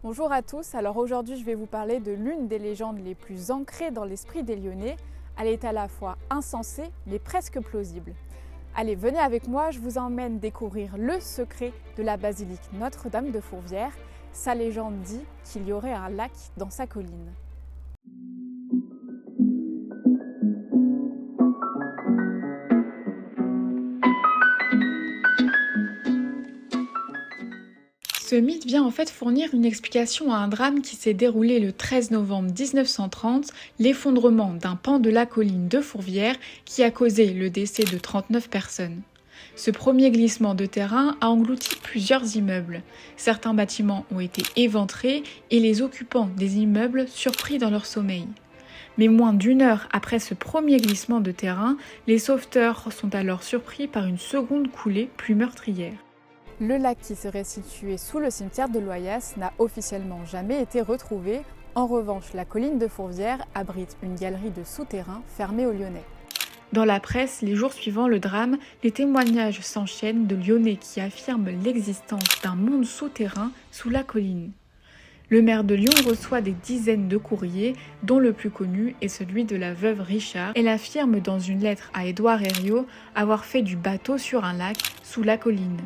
Bonjour à tous, alors aujourd'hui je vais vous parler de l'une des légendes les plus ancrées dans l'esprit des Lyonnais. Elle est à la fois insensée mais presque plausible. Allez, venez avec moi, je vous emmène découvrir le secret de la basilique Notre-Dame de Fourvière. Sa légende dit qu'il y aurait un lac dans sa colline. Ce mythe vient en fait fournir une explication à un drame qui s'est déroulé le 13 novembre 1930, l'effondrement d'un pan de la colline de Fourvière qui a causé le décès de 39 personnes. Ce premier glissement de terrain a englouti plusieurs immeubles. Certains bâtiments ont été éventrés et les occupants des immeubles surpris dans leur sommeil. Mais moins d'une heure après ce premier glissement de terrain, les sauveteurs sont alors surpris par une seconde coulée plus meurtrière. Le lac qui serait situé sous le cimetière de Loyasse n'a officiellement jamais été retrouvé. En revanche, la colline de Fourvière abrite une galerie de souterrains fermée aux Lyonnais. Dans la presse, les jours suivant le drame, les témoignages s'enchaînent de Lyonnais qui affirment l'existence d'un monde souterrain sous la colline. Le maire de Lyon reçoit des dizaines de courriers, dont le plus connu est celui de la veuve Richard. Elle affirme dans une lettre à Édouard Herriot avoir fait du bateau sur un lac sous la colline.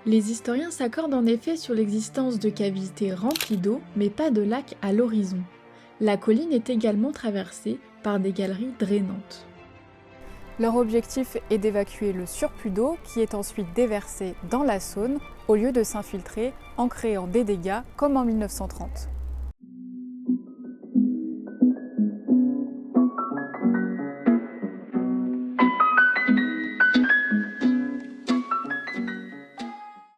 Les historiens s'accordent en effet sur l'existence de cavités remplies d'eau, mais pas de lac à l'horizon. La colline est également traversée par des galeries drainantes. Leur objectif est d'évacuer le surplus d'eau qui est ensuite déversé dans la Saône au lieu de s'infiltrer en créant des dégâts comme en 1930.